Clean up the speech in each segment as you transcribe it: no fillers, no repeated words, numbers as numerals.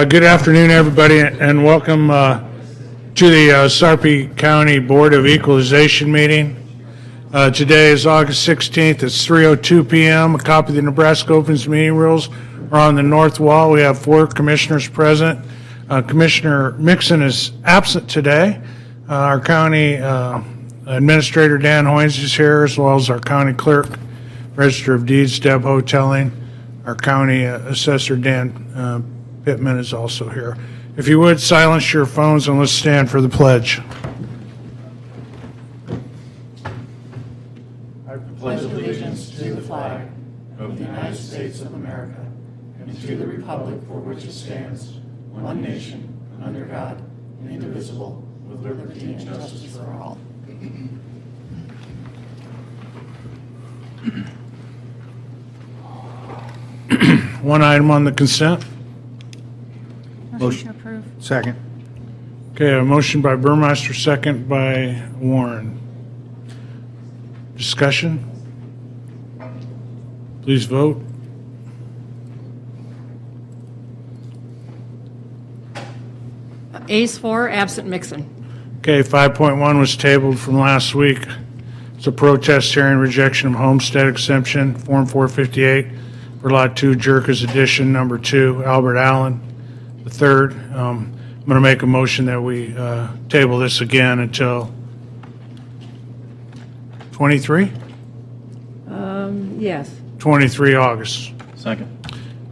Good afternoon, everybody, and welcome to the Sarpy County Board of Equalization meeting. Today is August 16th. It's 3:02 p.m. A copy of the Nebraska Opens Meeting Rules are on the north wall. We have 4 commissioners present. Commissioner Mixon is absent today. Our county administrator, Dan Hoynes, is here, as well as our county clerk, Register of Deeds, Deb Houghtaling. Our county assessor, Dan Pittman, is also here. If you would, silence your phones and let's stand for the pledge. I pledge allegiance to the flag of the United States of America and to the republic for which it stands, one nation, under God, indivisible, with liberty and justice for all. One item on the consent. Motion to approve. Second. Okay, a motion by Burmeister, second by Warren. Discussion? Please vote. Ayes 4, absent Mixon. Okay, 5.1 was tabled from last week. It's a protest hearing, rejection of Homestead exemption, Form 458 for Lot 2, Jirka's addition, number 2, Albert Allen, the third. I'm going to make a motion that we table this again until 23? Yes. 23 August. Second.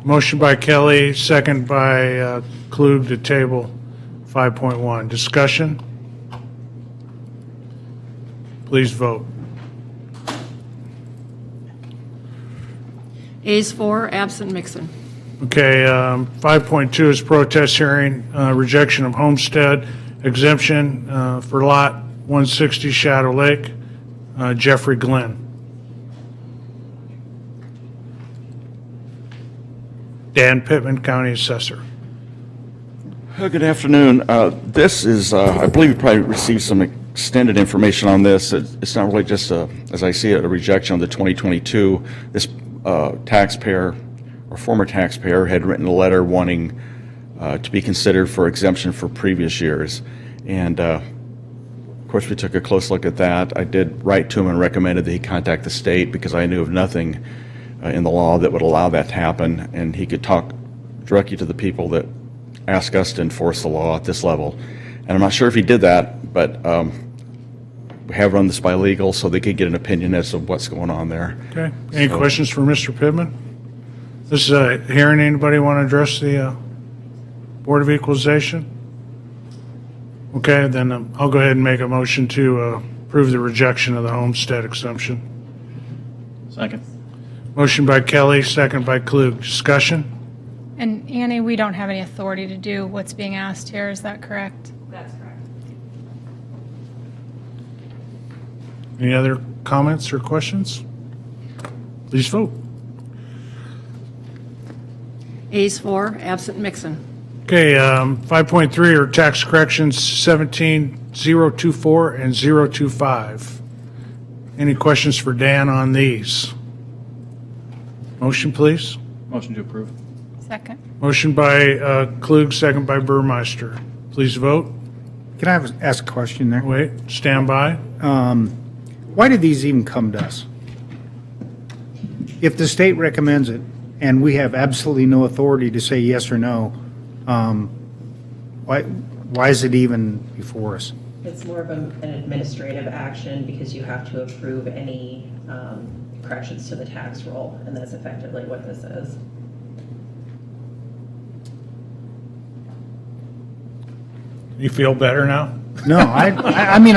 Motion by Kelly, second by Klug to table 5.1. Discussion? Please vote. Ayes 4, absent Mixon. Okay, 5.2 is protest hearing, rejection of Homestead exemption for Lot 160 Shadow Lake, Jeffery Glenn. Dan Pittman, County Assessor. Good afternoon. This is, I believe you probably received some extended information on this. It's not really just, as I see it, a rejection of the 2022. This taxpayer or former taxpayer had written a letter wanting to be considered for exemption for previous years. And of course, we took a close look at that. I did write to him and recommended that he contact the state because I knew of nothing in the law that would allow that to happen, and he could talk directly to the people that ask us to enforce the law at this level. And I'm not sure if he did that, but we have run this by legal so they could get an opinion as to what's going on there. Okay, any questions for Mr. Pittman? This is a hearing. Anybody want to address the Board of Equalization? Okay, then I'll go ahead and make a motion to approve the rejection of the Homestead exemption. Second. Motion by Kelly, second by Klug. Discussion? And Annie, we don't have any authority to do what's being asked here, is that correct? That's correct. Any other comments or questions? Please vote. Ayes 4, absent Mixon. Okay, 5.3 are tax corrections 17024 and 025. Any questions for Dan on these? Motion, please. Motion to approve. Second. Motion by Klug, second by Burmeister. Please vote. Can I ask a question there? Wait, stand by. Why did these even come to us? If the state recommends it and we have absolutely no authority to say yes or no, why is it even before us? It's more of an administrative action because you have to approve any corrections to the tax roll, and that's effectively what this is. You feel better now? No, I mean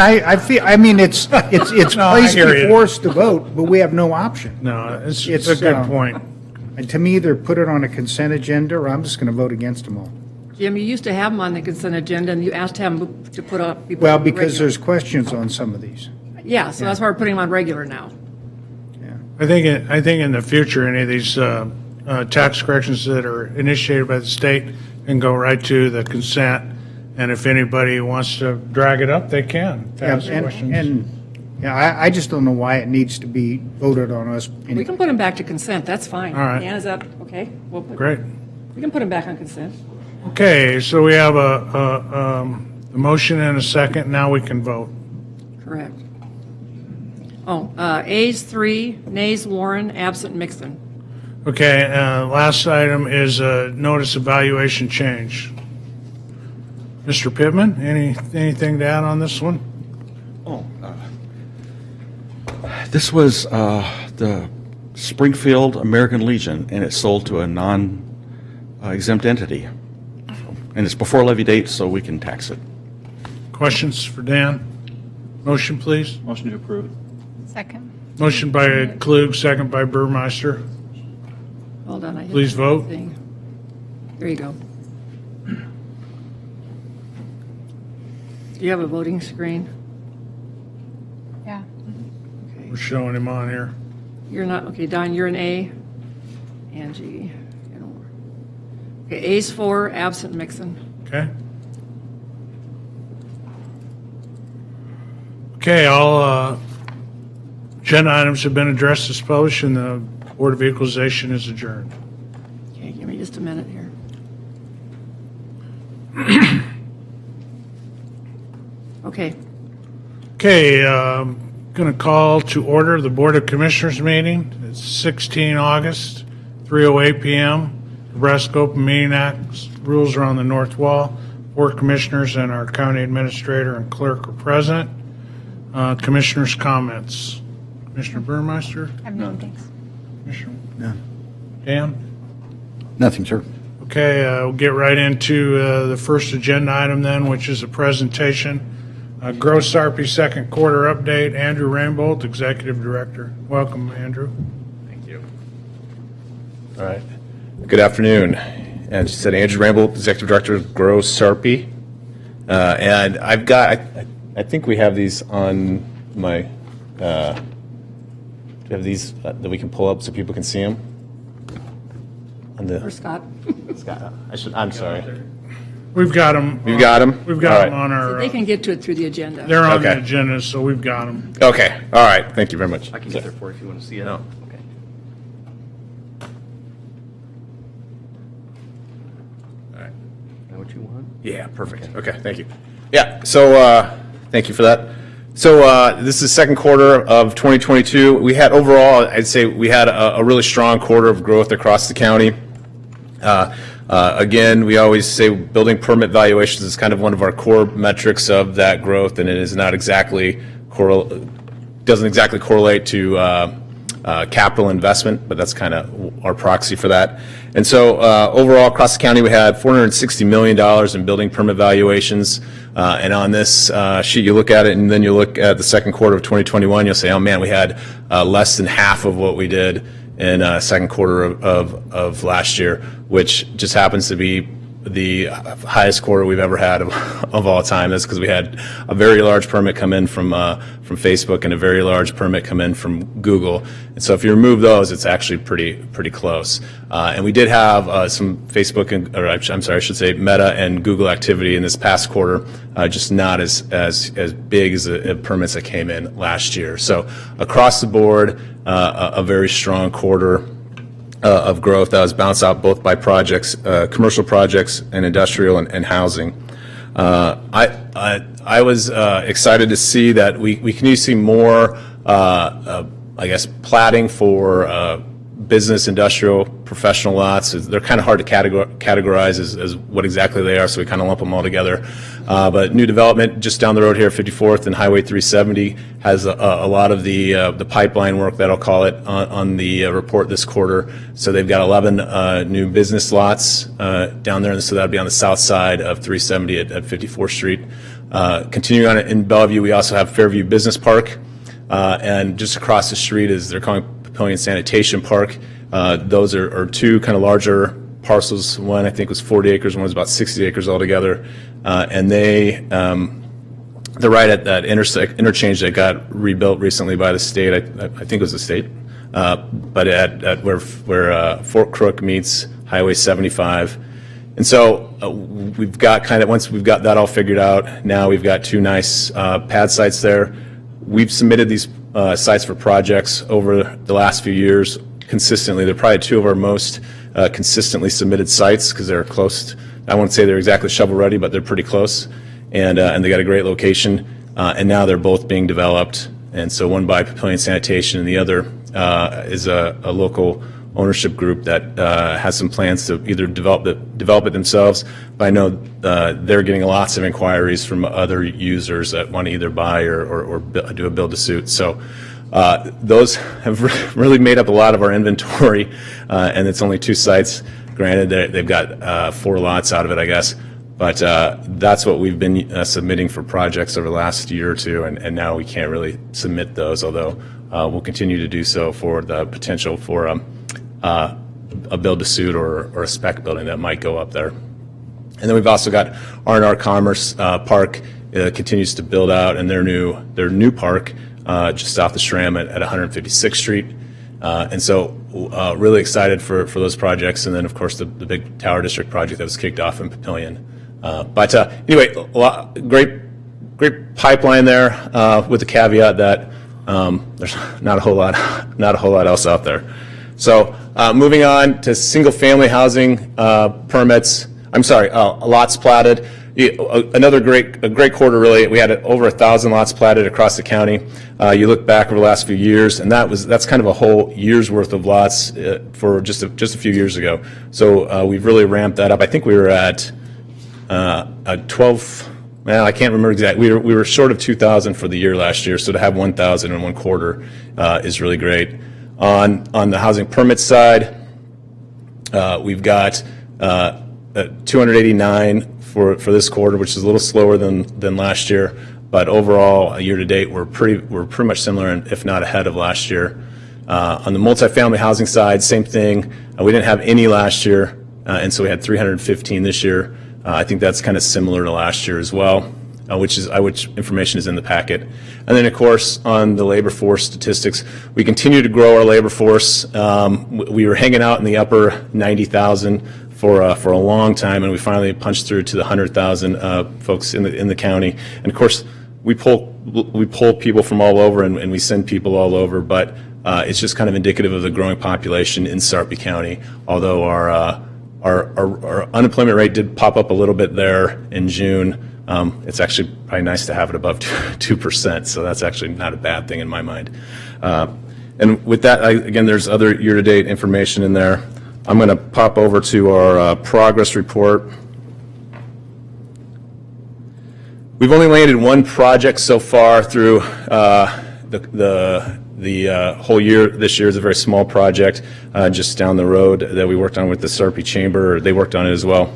it's No, I placed hear you. before us to vote, but we have no option. No, it's It's, a good point. And to me, either put it on a consent agenda or I'm just going to vote against them all. Jim, you used to have them on the consent agenda, and you asked him to put up. Well, because there's questions on some of these. Yeah, so that's why we're putting them on regular now. Yeah. I think in the future, any of these tax corrections that are initiated by the state can go right to the consent. And if anybody wants to drag it up, they can. To ask questions. And I just don't know why it needs to be voted on us. We can put them back to consent, that's fine. All right. Dan, is that okay? Great. We can put them back on consent. Okay, so we have a motion and a second. Now we can vote. Correct. Oh, ayes 3, nays Warren, absent Mixon. Okay, last item is a notice of valuation change. Mr. Pittman, anything to add on this one? This was the Springfield American Legion, and it's sold to a non-exempt entity. And it's before levy date, so we can tax it. Questions for Dan? Motion, please. Motion to approve. Second. Motion by Klug, second by Burmeister. Hold on. I hit Please the vote. thing. There you go. Do you have a voting screen? Yeah. Okay. We're showing him on here. You're not, okay, Don, you're an A. Angie, you know. Okay, ayes 4, absent Mixon. Okay. Okay, all agenda items have been addressed as published, and the Board of Equalization is adjourned. Okay, give me just a minute here. Okay, Okay, going to call to order the Board of Commissioners meeting. It's 16 August, 3:08 p.m. Nebraska Open Meeting Act rules are on the north wall. 4 commissioners and our county administrator and clerk are present. Commissioners' comments. Commissioner Burmeister? I have none, thanks. Commissioner None. Dan? Nothing, sir. Okay, we'll get right into the first agenda item then, which is a presentation. Gross Sarpy second quarter update. Andrew Rainbolt, Executive Director. Welcome, Andrew. Thank you. All right. Good afternoon. And she said Andrew Rainbolt, Executive Director of Gross Sarpy. And I've got, I think we have these on my, do we have these that we can pull up so people can see them? On or the, Scott. Scott, I'm sorry. We've got them. We've got 'em? We've got All them right. on our, They can get to it through the agenda. they're on the Okay. agenda, so we've got them. Okay. All right. Thank you very much. I can get there for you if you want to see it. No. Okay. All right. Is that what you want? Yeah, perfect. Okay, thank you. Yeah, so thank you for that. So this is second quarter of 2022. We had overall, I'd say we had a really strong quarter of growth across the county. Again, we always say building permit valuations is kind of one of our core metrics of that growth, and it is not exactly doesn't exactly correlate to capital investment, but that's kind of our proxy for that. And so overall, across the county, we had $460 million in building permit valuations. And on this sheet, you look at it, and then you look at the second quarter of 2021, you'll say, oh man, we had less than half of what we did in second quarter of last year, which just happens to be the highest quarter we've ever had of all time. That's because we had a very large permit come in from Facebook and a very large permit come in from Google. And so if you remove those, it's actually pretty close. And we did have some Facebook I should say Meta and Google activity in this past quarter, just not as big as the permits that came in last year. So across the board, a very strong quarter of growth that was bounced out both by projects, commercial projects, and industrial and housing. I was excited to see that we continue to see more, I guess, platting for business, industrial, professional lots. They're kind of hard to categorize as what exactly they are, so we kind of lump them all together. But new development just down the road here, 54th and Highway 370, has a lot of the pipeline work, that I'll call it, on the report this quarter. So they've got 11 new business lots down there, and so that'll be on the south side of 370 at 54th Street. Continuing on in Bellevue, we also have Fairview Business Park, and just across the street is they're calling Papillion Sanitation Park. Those are two kind of larger parcels. One I think was 40 acres, one was about 60 acres altogether, and they're right at that interchange that got rebuilt recently by the state. I think it was the state, but at where Fort Crook meets Highway 75. And so we've got once we've got that all figured out, now we've got two nice pad sites there. We've submitted these sites for projects over the last few years consistently. They're probably two of our most consistently submitted sites because they're close I won't say they're exactly shovel-ready, but they're pretty close, and they got a great location, and now they're both being developed. And so one by Papillion Sanitation, and the other is a local ownership group that has some plans to either develop it themselves, but I know they're getting lots of inquiries from other users that want to either buy or do a build-to-suit. So those have really made up a lot of our inventory, and it's only 2 sites. Granted, they've got 4 lots out of it, I guess, but that's what we've been submitting for projects over the last year or two, and now we can't really submit those, although we'll continue to do so for the potential for a build-to-suit or a spec building that might go up there. And then we've also got R&R Commerce Park continues to build out, and their new park just off the Shram at 156th Street. And so really excited for those projects, and then of course the big Tower District project that was kicked off in Papillion. But anyway, great pipeline there, with the caveat that there's not a whole lot else out there. So moving on to single-family housing permits. I'm sorry, lots platted. Another great quarter, really. We had over 1,000 lots platted across the county. You look back over the last few years, and that's kind of a whole year's worth of lots for just a few years ago. So we've really ramped that up. I think we were at 12. Well, I can't remember exactly. We were short of 2,000 for the year last year. So to have 1,000 in one quarter is really great. On the housing permit side, we've got 289 for this quarter, which is a little slower than last year, but overall, year to date, we're pretty much similar, and if not ahead of last year. On the multifamily housing side, same thing. We didn't have any last year, and so we had 315 this year. I think that's kind of similar to last year as well, which information is in the packet. And then, of course, on the labor force statistics, we continue to grow our labor force. We were hanging out in the upper 90,000 for a long time, and we finally punched through to the 100,000 folks in the county. And of course, we pull people from all over, and we send people all over. But it's just kind of indicative of the growing population in Sarpy County. Although our unemployment rate did pop up a little bit there in June, it's actually probably nice to have it above 2%. So that's actually not a bad thing in my mind. And with that, again, there's other year-to-date information in there. I'm going to pop over to our progress report. We've only landed one project so far through the whole year. This year is a very small project just down the road that we worked on with the Sarpy Chamber. They worked on it as well.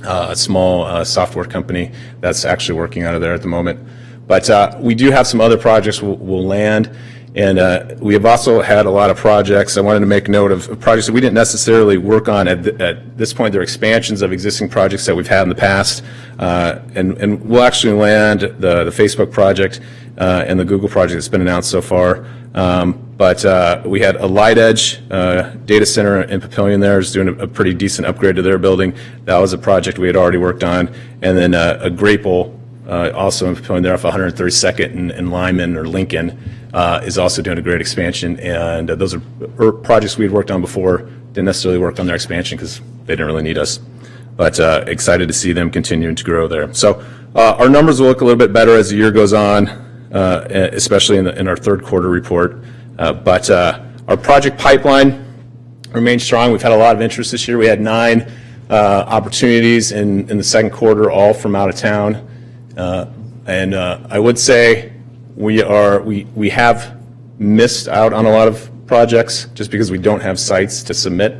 A small software company that's actually working out of there at the moment. But we do have some other projects we'll land. And we have also had a lot of projects. I wanted to make note of projects that we didn't necessarily work on at this point. They're expansions of existing projects that we've had in the past. And we'll actually land the Facebook project and the Google project that's been announced so far. But we had a Light Edge data center in Papillion there is doing a pretty decent upgrade to their building. That was a project we had already worked on. And then a Grapple also in Papillion there off 132nd and Lyman or Lincoln is also doing a great expansion. And those are projects we had worked on before. Didn't necessarily work on their expansion because they didn't really need us. But excited to see them continuing to grow there. So our numbers will look a little bit better as the year goes on, especially in our third quarter report. But our project pipeline remains strong. We've had a lot of interest this year. We had 9 opportunities in the second quarter, all from out of town. And I would say we have missed out on a lot of projects just because we don't have sites to submit.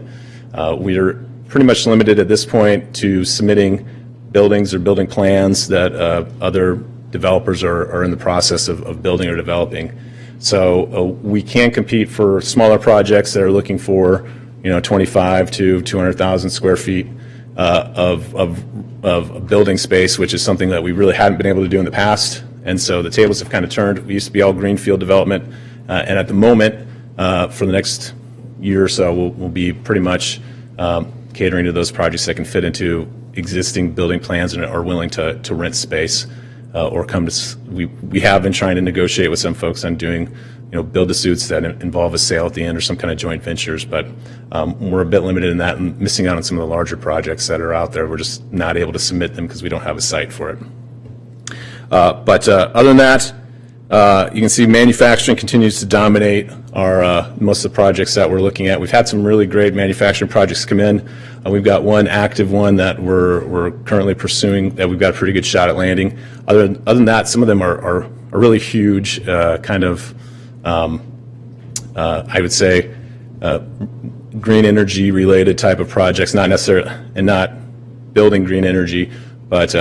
We are pretty much limited at this point to submitting buildings or building plans that other developers are in the process of building or developing. So we can compete for smaller projects that are looking for 25 to 200,000 square feet of building space, which is something that we really hadn't been able to do in the past. And so the tables have kind of turned. We used to be all greenfield development, and at the moment, for the next year or so, we'll be pretty much catering to those projects that can fit into existing building plans and are willing to rent space. or come to, we have been trying to negotiate with some folks on doing, build-to-suits that involve a sale at the end or some kind of joint ventures, but we're a bit limited in that and missing out on some of the larger projects that are out there. We're just not able to submit them because we don't have a site for it. But other than that, you can see manufacturing continues to dominate our most of the projects that we're looking at. We've had some really great manufacturing projects come in. We've got one active one that we're currently pursuing that we've got a pretty good shot at landing. Other than that, some of them are really huge, kind of, I would say, green energy related type of projects, not necessarily, and not building green energy, but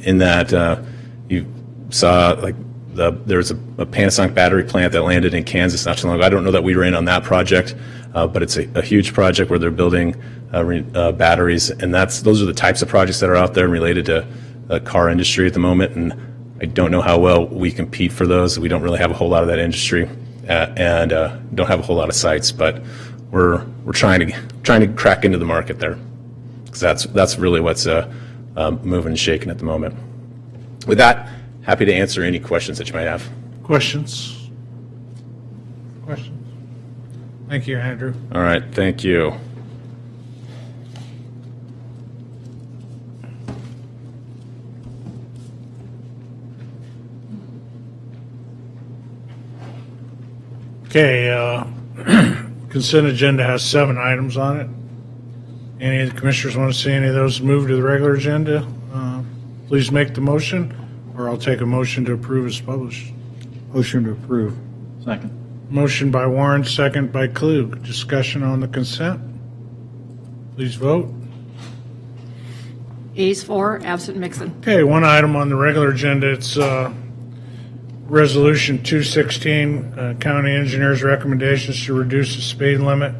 in that you saw like there was a Panasonic battery plant that landed in Kansas not too long ago. I don't know that we were in on that project, but it's a huge project where they're building batteries, and those are the types of projects that are out there related to the car industry at the moment. And I don't know how well we compete for those. We don't really have a whole lot of that industry, and don't have a whole lot of sites. But we're trying to crack into the market there, because that's really what's moving and shaking at the moment. With that, happy to answer any questions that you might have. Questions? Questions? Thank you, Andrew. All right, thank you. Okay, consent agenda has 7 items on it. Any of the commissioners want to see any of those moved to the regular agenda? Please make the motion, or I'll take a motion to approve as published. Motion to approve. Second. Motion by Warren, second by Klug. Discussion on the consent? Please vote. Ayes 4, absent Mixon. Okay, one item on the regular agenda, it's Resolution 216, County Engineer's recommendations to reduce the speed limit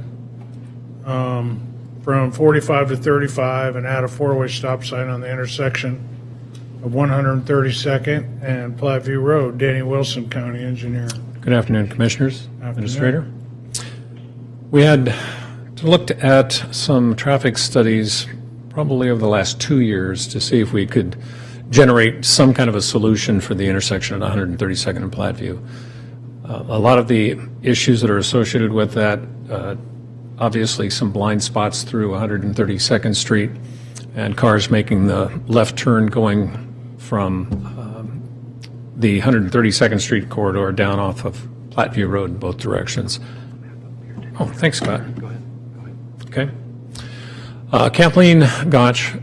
from 45 to 35 and add a 4-way stop sign on the intersection of 132nd and Platteview Road. Danny Wilson, County Engineer. Good afternoon, Commissioners, Afternoon. Administrator. We had looked at some traffic studies probably over the last 2 years to see if we could generate some kind of a solution for the intersection at 132nd and Platteview. A lot of the issues that are associated with that, obviously some blind spots through 132nd Street and cars making the left turn going from the 132nd Street corridor down off of Platteview Road in both directions. Oh, thanks, Scott. Go ahead. Okay. Kathleen Gotch,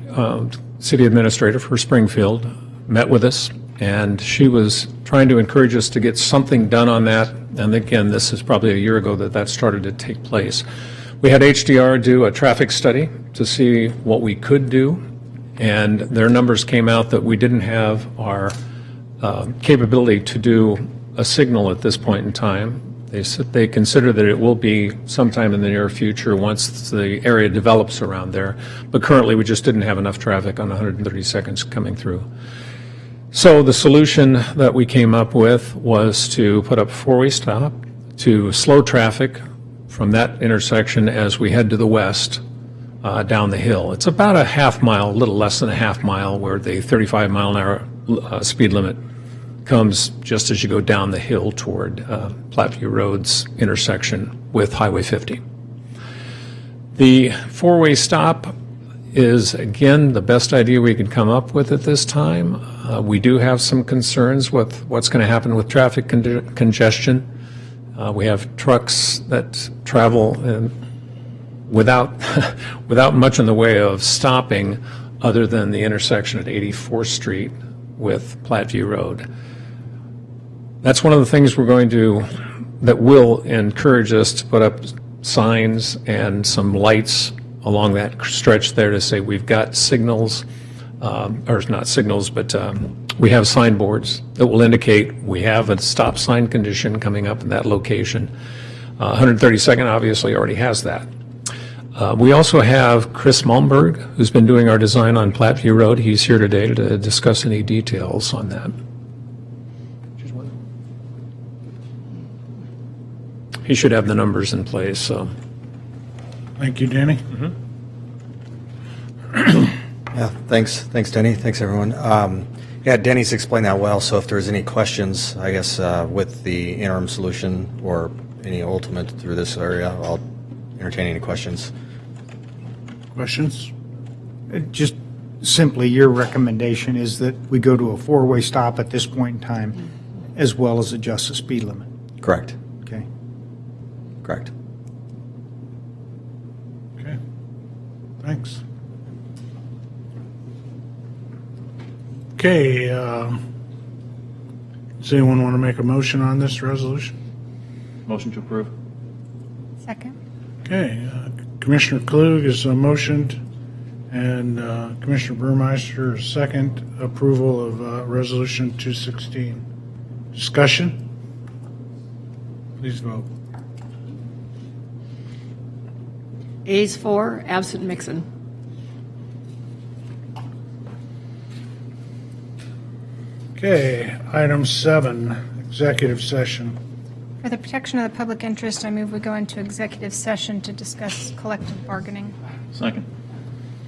City Administrator for Springfield, met with us, and she was trying to encourage us to get something done on that. And again, this is probably a year ago that started to take place. We had HDR do a traffic study to see what we could do, and their numbers came out that we didn't have our capability to do a signal at this point in time. They said they consider that it will be sometime in the near future once the area develops around there, but currently we just didn't have enough traffic on 132nd coming through. So the solution that we came up with was to put up a 4-way stop to slow traffic from that intersection as we head to the west down the hill. It's about a half mile, a little less than a half mile, where the 35-mile-an-hour speed limit comes just as you go down the hill toward Platteview Road's intersection with Highway 50. The 4-way stop is, again, the best idea we could come up with at this time. We do have some concerns with what's going to happen with traffic congestion. We have trucks that travel without much in the way of stopping other than the intersection at 84th Street with Platteview Road. That's one of the things that will encourage us to put up signs and some lights along that stretch there to say we've got signals, or not signals, but we have signboards that will indicate we have a stop sign condition coming up in that location. 132nd obviously already has that. We also have Chris Malmberg, who's been doing our design on Platteview Road. He's here today to discuss any details on that. He should have the numbers in place, so. Thank you, Danny. Yeah, thanks, Denny. Thanks, everyone. Yeah, Denny's explained that well, so if there's any questions, I guess, with the interim solution or any ultimate through this area, I'll entertain any questions. Questions? Just simply, your recommendation is that we go to a four-way stop at this point in time, as well as adjust the speed limit. Correct. Okay. Correct. Okay. Thanks. Okay, does anyone want to make a motion on this resolution? Motion to approve. Second. Okay, Commissioner Klug is motioned, and Commissioner Burmeister is second approval of Resolution 216. Discussion? Please vote. Ayes 4, absent Mixon. Okay, item 7, executive session. For the protection of the public interest, I move we go into executive session to discuss collective bargaining. Second.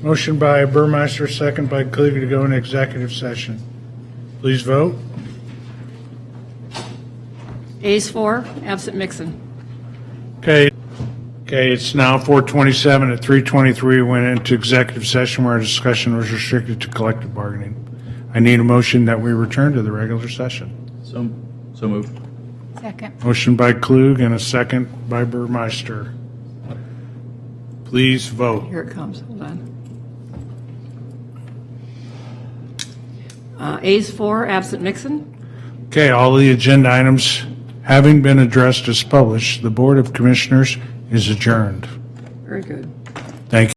Motion by Burmeister, second by Klug to go into executive session. Please vote. Ayes 4, absent Mixon. Okay, it's now 4:27. At 3:23, we went into executive session where our discussion was restricted to collective bargaining. I need a motion that we return to the regular session. So moved. Second. Motion by Klug and a second by Burmeister. Please vote. Here it comes, hold on. Ayes 4, absent Mixon. Okay, all the agenda items having been addressed as published, the Board of Commissioners is adjourned. Very good. Thank you.